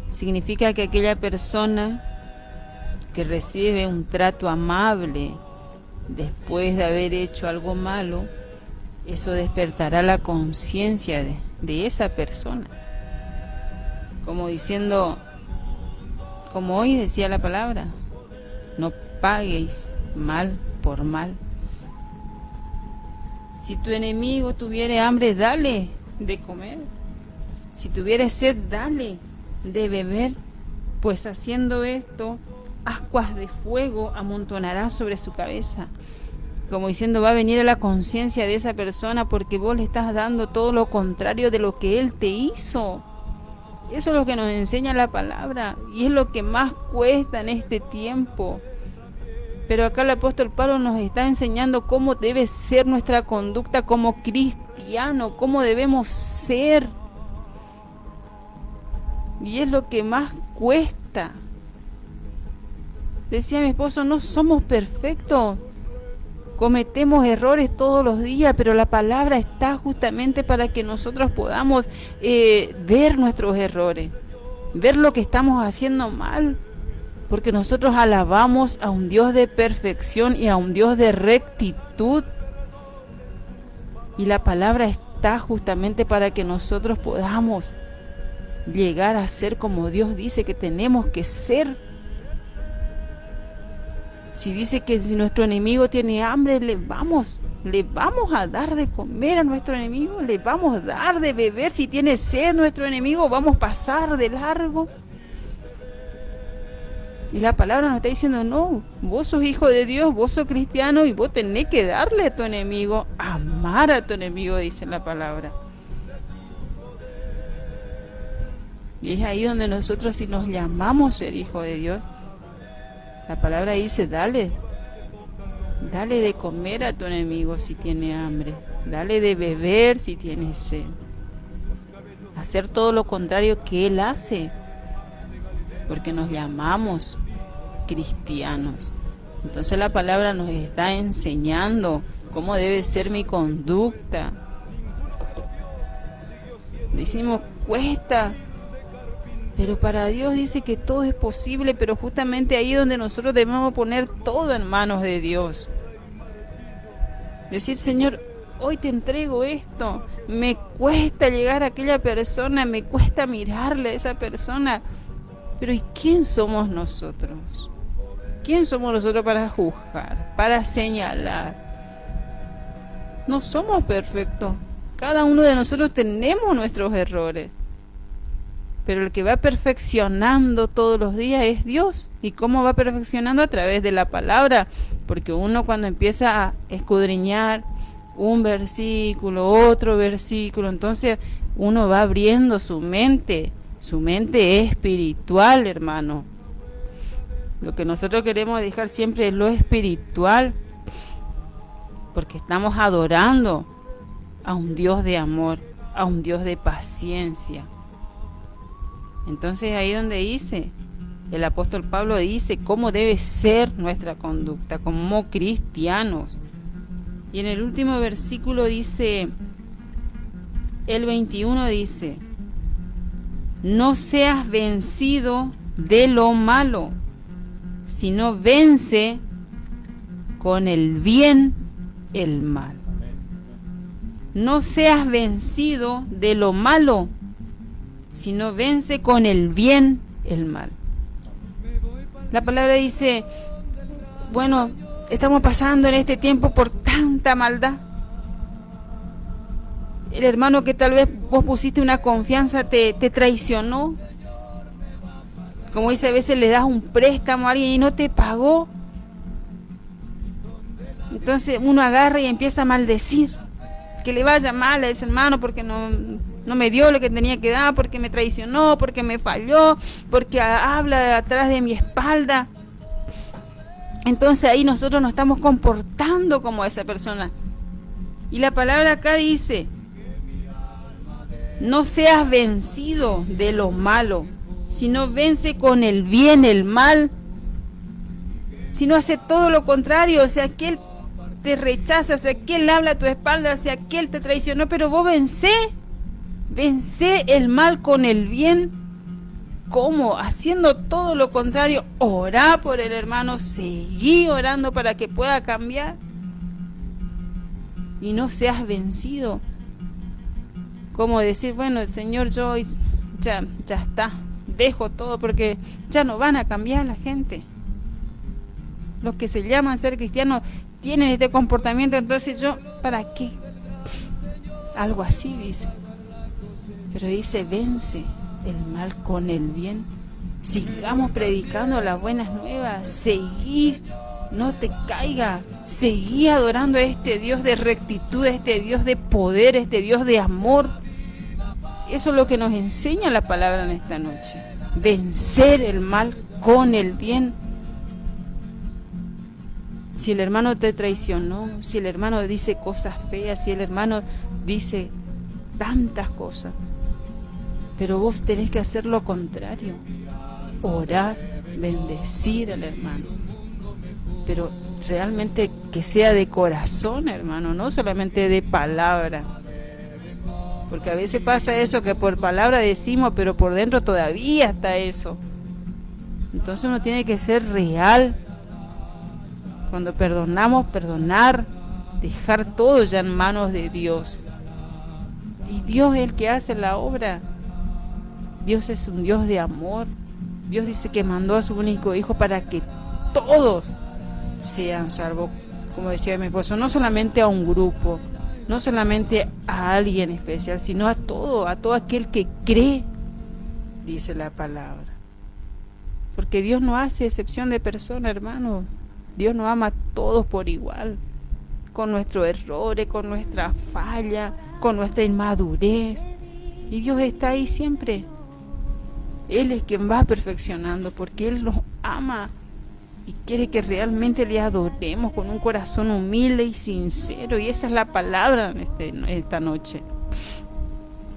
significa que aquella persona que recibe un trato amable después de haber hecho algo malo, eso despertará la conciencia de esa persona. Como diciendo, como hoy decía la palabra, no paguéis mal por mal. Si tu enemigo tuviere hambre, dale de comer. Si tuviere sed, dale de beber, pues haciendo esto, ascuas de fuego amontonará sobre su cabeza. Como diciendo, va a venir a la conciencia de esa persona porque vos le estás dando todo lo contrario de lo que él te hizo. Eso es lo que nos enseña la palabra y es lo que más cuesta en este tiempo. Pero acá el apóstol Pablo nos está enseñando cómo debe ser nuestra conducta como cristiano, cómo debemos ser. Y es lo que más cuesta. Decía mi esposo, no somos perfectos. Cometemos errores todos los días, pero la palabra está justamente para que nosotros podamos ver nuestros errores, ver lo que estamos haciendo mal, porque nosotros alabamos a un Dios de perfección y a un Dios de rectitud. Y la palabra está justamente para que nosotros podamos llegar a ser como Dios dice que tenemos que ser. Si dice que si nuestro enemigo tiene hambre, le vamos ¿Le vamos a dar de comer a nuestro enemigo? ¿Le vamos a dar de beber si tiene sed nuestro enemigo? ¿Vamos a pasar de largo? Y la palabra nos está diciendo, no, vos sos hijo de Dios, vos sos cristiano y vos tenés que darle a tu enemigo, amar a tu enemigo, dice la palabra. Y es ahí donde nosotros, si nos llamamos ser hijo de Dios, la palabra dice, dale de comer a tu enemigo si tiene hambre, dale de beber si tiene sed. Hacer todo lo contrario que Él hace, porque nos llamamos cristianos. Entonces la palabra nos está enseñando cómo debe ser mi conducta. Decimos, cuesta, pero para Dios dice que todo es posible, pero justamente ahí es donde nosotros debemos poner todo en manos de Dios. Decir, Señor, hoy te entrego esto, me cuesta llegar a aquella persona, me cuesta mirarle a esa persona, pero ¿y quién somos nosotros? ¿Quién somos nosotros para juzgar, para señalar? No somos perfectos. Cada uno de nosotros tenemos nuestros errores. Pero el que va perfeccionando todos los días es Dios. ¿Y cómo va perfeccionando? A través de la palabra. Porque uno cuando empieza a escudriñar un versículo, otro versículo, entonces uno va abriendo su mente. Su mente es espiritual, hermano. Lo que nosotros queremos dejar siempre es lo espiritual, porque estamos adorando a un Dios de amor, a un Dios de paciencia. Entonces ahí donde dice, el apóstol Pablo dice cómo debe ser nuestra conducta como cristianos. Y en el último versículo dice, el 21 dice, no seas vencido de lo malo, sino vence con el bien el mal. No seas vencido de lo malo, sino vence con el bien el mal. La palabra dice, bueno, estamos pasando en este tiempo por tanta maldad. El hermano que tal vez vos pusiste una confianza te traicionó. Como dice, a veces le das un préstamo a alguien y no te pagó. Entonces uno agarra y empieza a maldecir. Que le vaya mal a ese hermano porque no me dio lo que tenía que dar, porque me traicionó, porque me falló, porque habla atrás de mi espalda. Entonces ahí nosotros nos estamos comportando como esa persona. Y la palabra acá dice, no seas vencido de lo malo, sino vence con el bien el mal. Si no hace todo lo contrario, o sea, que él te rechaza, o sea, que él habla a tu espalda, o sea, que él te traicionó, pero vos vence el mal con el bien. ¿Cómo? Haciendo todo lo contrario. Orá por el hermano, seguí orando para que pueda cambiar. Y no seas vencido. Como decir, bueno, Señor, yo ya está, dejo todo porque ya no van a cambiar la gente. Los que se llaman ser cristianos tienen este comportamiento, entonces yo, ¿para qué? Algo así dice. Pero dice, vence el mal con el bien. Sigamos predicando las buenas nuevas, seguí, no te caiga, seguí adorando a este Dios de rectitud, a este Dios de poder, a este Dios de amor. Eso es lo que nos enseña la palabra en esta noche. Vencer el mal con el bien. Si el hermano te traicionó, si el hermano dice cosas feas, si el hermano dice tantas cosas, pero vos tenés que hacer lo contrario. Orar, bendecir al hermano. Pero realmente que sea de corazón, hermano, no solamente de palabra. Porque a veces pasa eso, que por palabra decimos, pero por dentro todavía está eso. Entonces uno tiene que ser real. Cuando perdonamos, perdonar, dejar todo ya en manos de Dios. Y Dios es el que hace la obra. Dios es un Dios de amor. Dios dice que mandó a su único hijo para que todos sean salvos. como decía mi esposo, no solamente a un grupo, no solamente a alguien especial, sino a todo aquel que cree, dice la palabra. Porque Dios no hace excepción de persona, hermano. Dios nos ama a todos por igual, con nuestros errores, con nuestra falla, con nuestra inmadurez. Y Dios está ahí siempre. Él es quien va perfeccionando, porque Él nos ama y quiere que realmente le adoremos con un corazón humilde y sincero. Y esa es la palabra esta noche.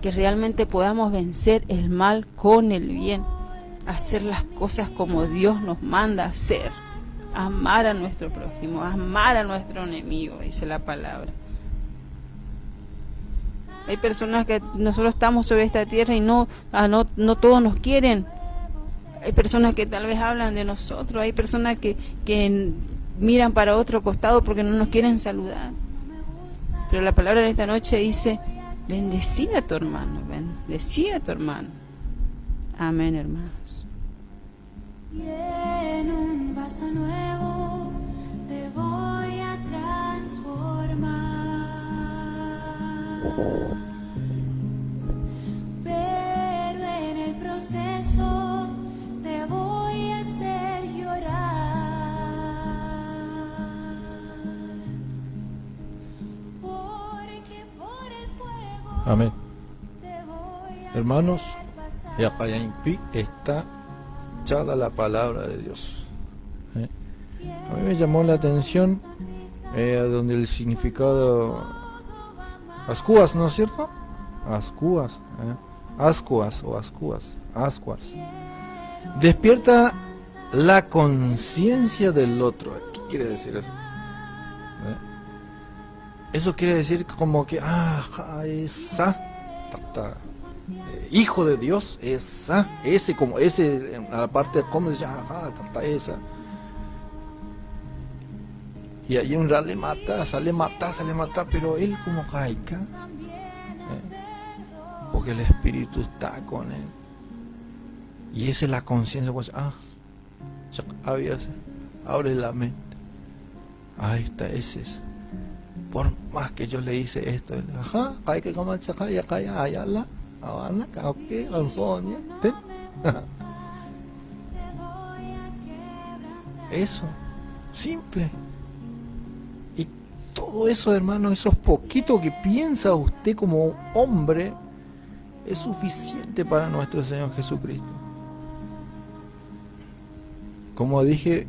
Que realmente podamos vencer el mal con el bien, hacer las cosas como Dios nos manda hacer, amar a nuestro prójimo, amar a nuestro enemigo, dice la palabra. Hay personas que nosotros estamos sobre esta tierra y no todos nos quieren. Hay personas que tal vez hablan de nosotros, hay personas que miran para otro costado porque no nos quieren saludar. Pero la palabra de esta noche dice: bendecí a tu hermano, bendecí a tu hermano. Amén, hermanos. Y en un vaso nuevo te voy a transformar, pero en el proceso te voy a hacer llorar, porque por el fuego Amén. te voy a Hermanos, hacer y acá en Pi está echada la palabra de Dios. A mí me llamó la atención donde el significado ascuas, ¿no es cierto? Ascuas, ascuas o ascuas. Despierta la conciencia del otro. ¿Qué quiere decir eso? Eso quiere decir como que esa hijo de Dios, ese como ese en la parte de cómo dice esa. Y ahí un le mata, sale mata, pero él como jaica, porque el espíritu está con él. Y esa es la conciencia, pues, ya había, abre la mente. Ahí está, ese es. Por más que yo le hice esto, hay que comer chacaya, ayala, habana, cauque, anzonia, eso, simple. Y todo eso, hermano, esos poquitos que piensa usted como hombre, es suficiente para nuestro Señor Jesucristo. Como dije,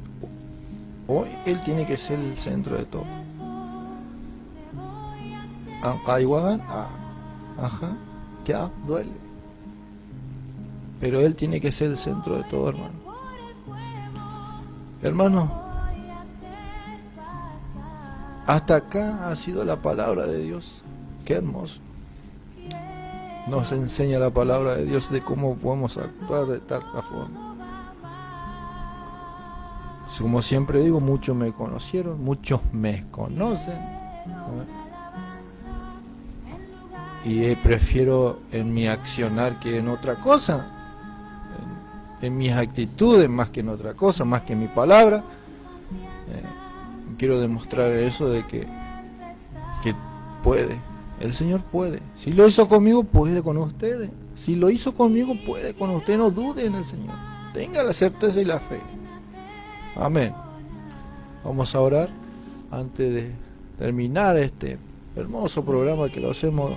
hoy Él tiene que ser el centro de todo. Que duele. Pero Él tiene que ser el centro de todo, hermano. Hermano, hasta acá ha sido la palabra de Dios. Qué hermoso. Nos enseña la palabra de Dios de cómo podemos actuar de tal forma. Como siempre digo, muchos me conocieron, muchos me conocen. Y prefiero en mi accionar que en otra cosa, en mis actitudes más que en otra cosa, más que en mi palabra. Quiero demostrar eso de que puede, el Señor puede. Si lo hizo conmigo, puede con ustedes. Si lo hizo conmigo, puede con ustedes. No dude en el Señor, tenga la certeza y la fe. Amén. Vamos a orar antes de terminar este hermoso programa que lo hacemos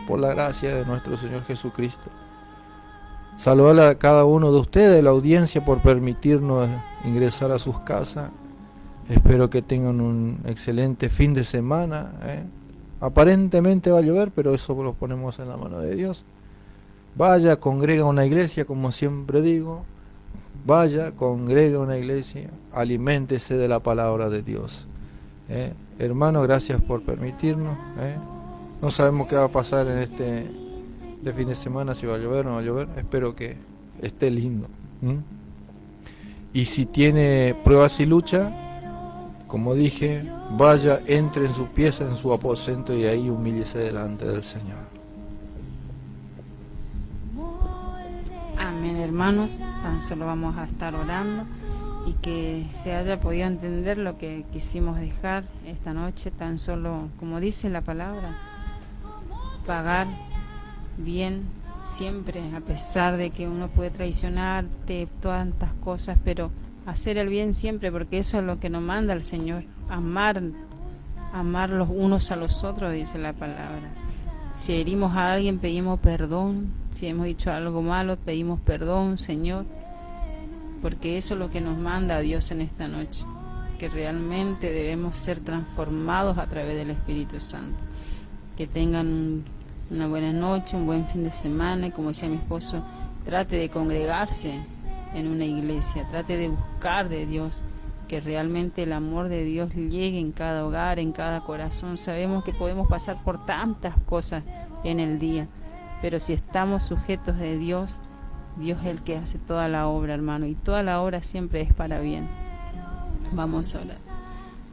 por la gracia de nuestro Señor Jesucristo. Saludar a cada uno de ustedes, la audiencia, por permitirnos ingresar a sus casas. Espero que tengan un excelente fin de semana. Aparentemente va a llover, pero eso lo ponemos en la mano de Dios. Vaya, congrega una iglesia, como siempre digo. Vaya, congrega una iglesia, aliméntese de la palabra de Dios. Hermano, gracias por permitirnos. No sabemos qué va a pasar en este fin de semana, si va a llover o no va a llover. Espero que esté lindo. Y si tiene pruebas y lucha, como dije, vaya, entre en su pieza, en su aposento, y ahí humíllese delante del Señor. Amén, hermanos. Tan solo vamos a estar orando y que se haya podido entender lo que quisimos dejar esta noche, tan solo, como dice la palabra, pagar bien siempre, a pesar de que uno puede traicionarte, todas estas cosas, pero hacer el bien siempre, porque eso es lo que nos manda el Señor, amar los unos a los otros, dice la palabra. Si herimos a alguien, pedimos perdón. Si hemos dicho algo malo, pedimos perdón, Señor. Porque eso es lo que nos manda Dios en esta noche. Que realmente debemos ser transformados a través del Espíritu Santo. Que tengan una buena noche, un buen fin de semana. Y como decía mi esposo, trate de congregarse en una iglesia. Trate de buscar de Dios. Que realmente el amor de Dios llegue en cada hogar, en cada corazón. Sabemos que podemos pasar por tantas cosas en el día, pero si estamos sujetos de Dios, Dios es el que hace toda la obra, hermano, y toda la obra siempre es para bien. Vamos a orar.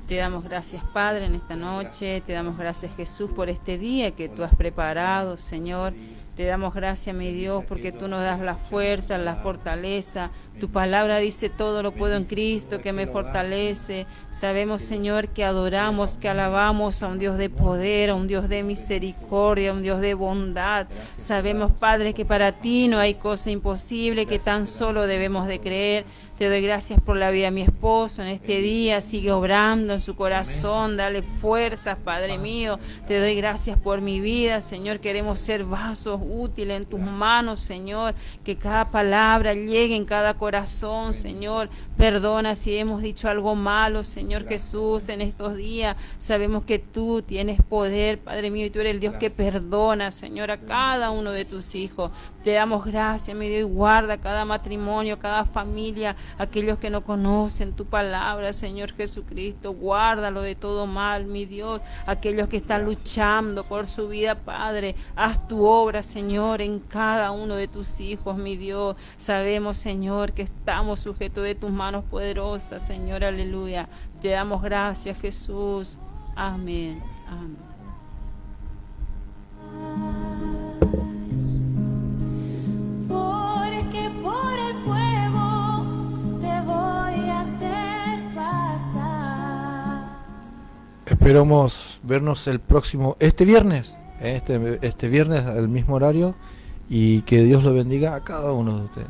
Te damos gracias, Padre, en esta noche. Te damos gracias, Jesús, por este día que tú has preparado, Señor. Te damos gracias, mi Dios, porque tú nos das la fuerza, la fortaleza. Tu palabra dice: todo lo puedo en Cristo que me fortalece. Sabemos, Señor, que adoramos, que alabamos a un Dios de poder, a un Dios de misericordia, a un Dios de bondad. Sabemos, Padre, que para ti no hay cosa imposible, que tan solo debemos de creer. Te doy gracias por la vida de mi esposo en este día. Sigue obrando en su corazón. Dale fuerzas, Padre mío. Te doy gracias por mi vida, Señor. Queremos ser vasos útiles en tus manos, Señor. Que cada palabra llegue en cada corazón, Señor. Perdona si hemos dicho algo malo, Señor Jesús, en estos días. Sabemos que tú tienes poder, Padre mío, y tú eres el Dios que perdona, Señor, a cada uno de tus hijos. Te damos gracias, mi Dios, y guarda cada matrimonio, cada familia, aquellos que no conocen tu palabra, Señor Jesucristo. Guárdalo de todo mal, mi Dios. Aquellos que están luchando por su vida, Padre, haz tu obra, Señor, en cada uno de tus hijos, mi Dios. Sabemos, Señor, que estamos sujetos de tus manos poderosas, Señor, aleluya. Te damos gracias, Jesús. Amén, amén. Porque por el fuego te voy a hacer pasar. Esperamos vernos este viernes al mismo horario, y que Dios lo bendiga a cada uno de ustedes.